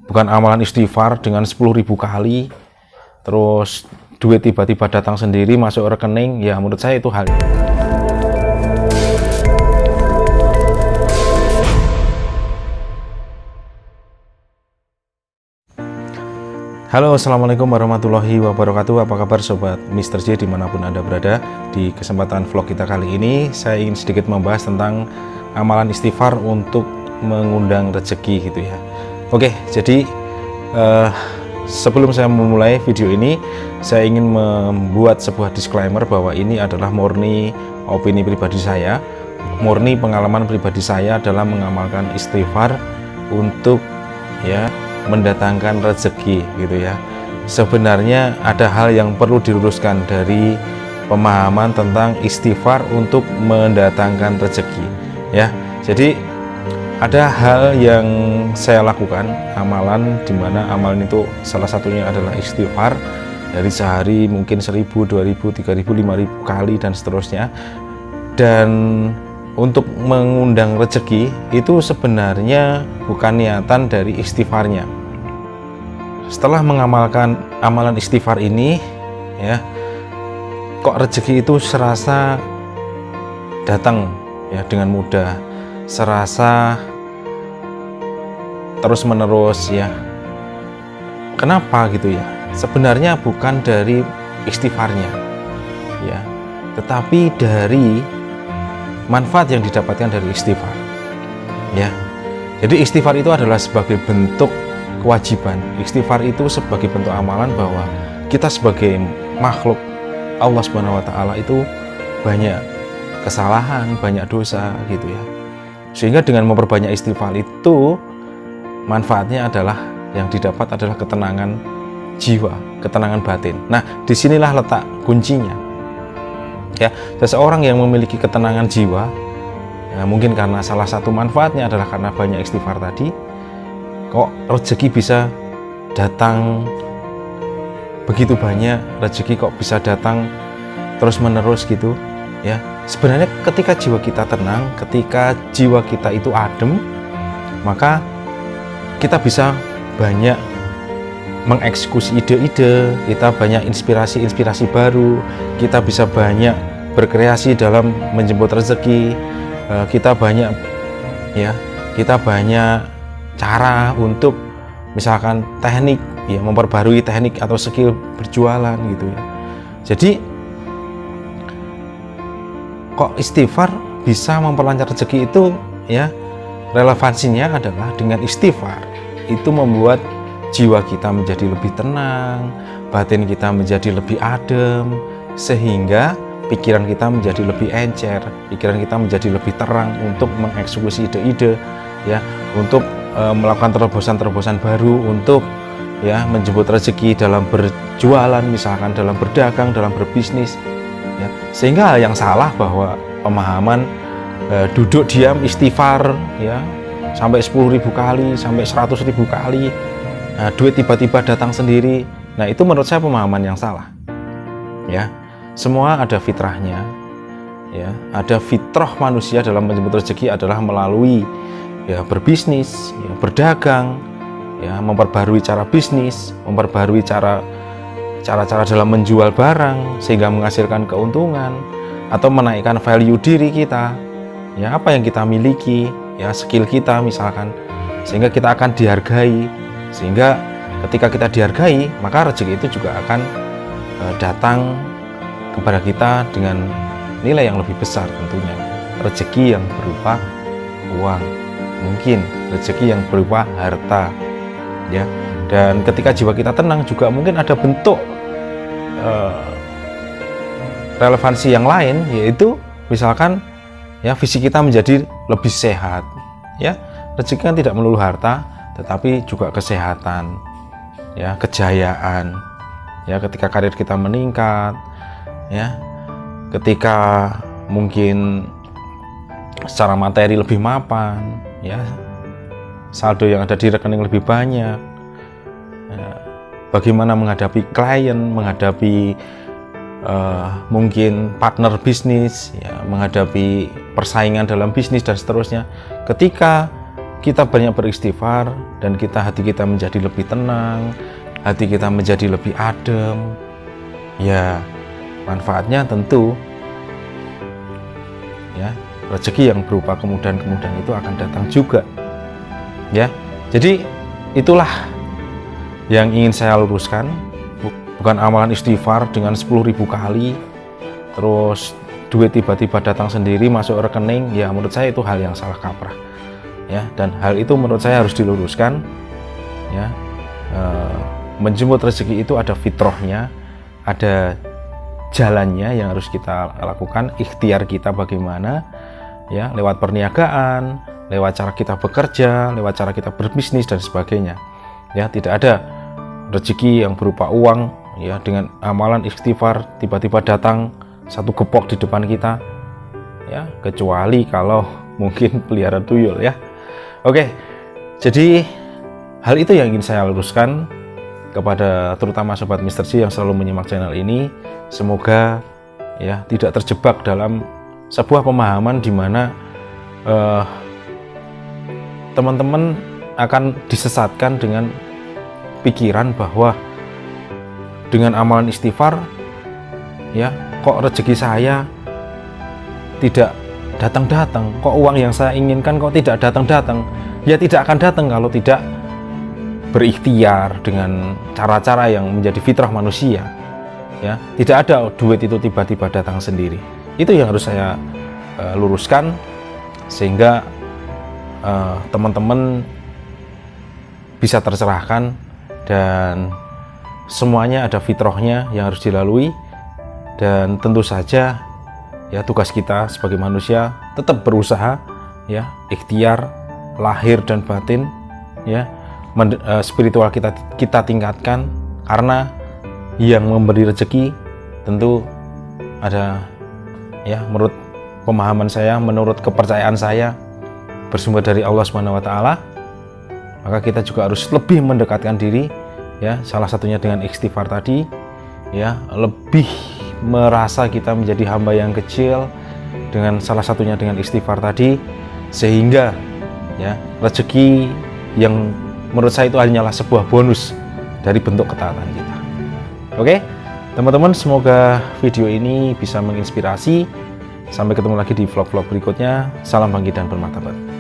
bukan amalan istighfar dengan 10.000 kali terus duit tiba-tiba datang sendiri masuk rekening. Ya menurut saya itu hal. Halo, assalamualaikum warahmatullahi wabarakatuh. Apa kabar sobat Mr. J dimanapun Anda berada? Di kesempatan vlog kita kali ini saya ingin sedikit membahas tentang amalan istighfar untuk mengundang rezeki gitu ya. Oke, jadi sebelum saya memulai video ini, saya ingin membuat sebuah disclaimer bahwa ini adalah murni opini pribadi saya, murni pengalaman pribadi saya dalam mengamalkan istighfar untuk ya mendatangkan rezeki gitu ya. Sebenarnya ada hal yang perlu diluruskan dari pemahaman tentang istighfar untuk mendatangkan rezeki ya. Jadi ada hal yang saya lakukan, amalan dimana amalan itu salah satunya adalah istighfar dari sehari mungkin 1.000, 2.000, 3.000, 5.000 kali dan seterusnya. Dan untuk mengundang rezeki itu sebenarnya bukan niatan dari istighfarnya. Setelah mengamalkan amalan istighfar ini ya, kok rezeki itu serasa datang ya dengan mudah, serasa terus menerus ya. Kenapa gitu ya? Sebenarnya bukan dari istighfarnya ya, tetapi dari manfaat yang didapatkan dari istighfar ya. Jadi istighfar itu adalah sebagai bentuk kewajiban. Istighfar itu sebagai bentuk amalan bahwa kita sebagai makhluk Allah Subhanahu wa taala itu banyak kesalahan, banyak dosa gitu ya. Sehingga dengan memperbanyak istighfar itu manfaatnya adalah yang didapat adalah ketenangan jiwa, ketenangan batin. Nah, disinilah letak kuncinya. Ya, seseorang yang memiliki ketenangan jiwa, ya mungkin karena salah satu manfaatnya adalah karena banyak istighfar tadi, kok rezeki bisa datang begitu banyak, rezeki kok bisa datang terus menerus gitu ya. Sebenarnya ketika jiwa kita tenang, ketika jiwa kita itu adem, maka kita bisa banyak mengeksekusi ide-ide, kita banyak inspirasi-inspirasi baru, kita bisa banyak berkreasi dalam menjemput rezeki, kita banyak cara untuk misalkan teknik ya, memperbarui teknik atau skill berjualan gitu ya. Jadi kok istighfar bisa memperlancar rezeki itu ya, relevansinya adalah dengan istighfar itu membuat jiwa kita menjadi lebih tenang, batin kita menjadi lebih adem, sehingga pikiran kita menjadi lebih encer, pikiran kita menjadi lebih terang untuk mengeksekusi ide-ide ya, untuk melakukan terobosan-terobosan baru, untuk ya menjemput rezeki dalam berjualan, misalkan dalam berdagang, dalam berbisnis ya. Sehingga hal yang salah bahwa pemahaman duduk diam istighfar ya sampai 10.000 kali, sampai 100.000 kali, nah, duit tiba-tiba datang sendiri. Nah, itu menurut saya pemahaman yang salah ya. Semua ada fitrahnya ya, ada fitrah manusia dalam menjemput rezeki adalah melalui ya berbisnis ya, berdagang ya, memperbarui cara bisnis, memperbarui cara-cara dalam menjual barang sehingga menghasilkan keuntungan atau menaikkan value diri kita ya, apa yang kita miliki ya, skill kita misalkan, sehingga kita akan dihargai. Sehingga ketika kita dihargai, maka rezeki itu juga akan datang kepada kita dengan nilai yang lebih besar tentunya. Rezeki yang berupa uang, mungkin rezeki yang berupa harta ya. Dan ketika jiwa kita tenang juga mungkin ada bentuk relevansi yang lain, yaitu misalkan ya fisik kita menjadi lebih sehat ya. Rezeki kan tidak melulu harta, tetapi juga kesehatan ya, kejayaan ya, ketika karir kita meningkat ya, ketika mungkin secara materi lebih mapan ya, saldo yang ada di rekening lebih banyak ya, bagaimana menghadapi klien, menghadapi mungkin partner bisnis ya, menghadapi persaingan dalam bisnis dan seterusnya. Ketika kita banyak beristighfar dan hati kita menjadi lebih tenang, hati kita menjadi lebih adem, ya manfaatnya tentu ya rezeki yang berupa kemudahan-kemudahan itu akan datang juga. Ya, jadi itulah yang ingin saya luruskan. Bukan amalan istighfar dengan 10.000 kali, terus duit tiba-tiba datang sendiri masuk rekening. Ya menurut saya itu hal yang salah kaprah. Ya, dan hal itu menurut saya harus diluruskan. Ya, menjemput rezeki itu ada fitrahnya, ada jalannya yang harus kita lakukan, ikhtiar kita bagaimana, ya lewat perniagaan, lewat cara kita bekerja, lewat cara kita berbisnis dan sebagainya. Ya, tidak ada rezeki yang berupa uang ya dengan amalan istighfar tiba-tiba datang satu gepok di depan kita, ya kecuali kalau mungkin pelihara tuyul ya. Oke, jadi hal itu yang ingin saya luruskan kepada terutama sobat Mr. J yang selalu menyimak channel ini. Semoga ya tidak terjebak dalam sebuah pemahaman di mana teman-teman akan disesatkan dengan pikiran bahwa dengan amalan istighfar ya kok rezeki saya tidak datang-datang, kok uang yang saya inginkan kok tidak datang-datang. Ya tidak akan datang kalau tidak berikhtiar dengan cara-cara yang menjadi fitrah manusia. Ya, tidak ada duit itu tiba-tiba datang sendiri. Itu yang harus saya luruskan sehingga teman-teman bisa tercerahkan dan semuanya ada fitrahnya yang harus dilalui. Dan tentu saja ya tugas kita sebagai manusia tetap berusaha ya, ikhtiar lahir dan batin ya, spiritual kita tingkatkan, karena yang memberi rezeki tentu ada ya menurut pemahaman saya, menurut kepercayaan saya bersumber dari Allah Subhanahu wa taala. Maka kita juga harus lebih mendekatkan diri ya, salah satunya dengan istighfar tadi ya, lebih merasa kita menjadi hamba yang kecil dengan salah satunya dengan istighfar tadi, sehingga ya rezeki yang menurut saya itu hanyalah sebuah bonus dari bentuk ketaatan kita. Oke teman-teman, semoga video ini bisa menginspirasi. Sampai ketemu lagi di vlog-vlog berikutnya. Salam bangkit dan bermartabat.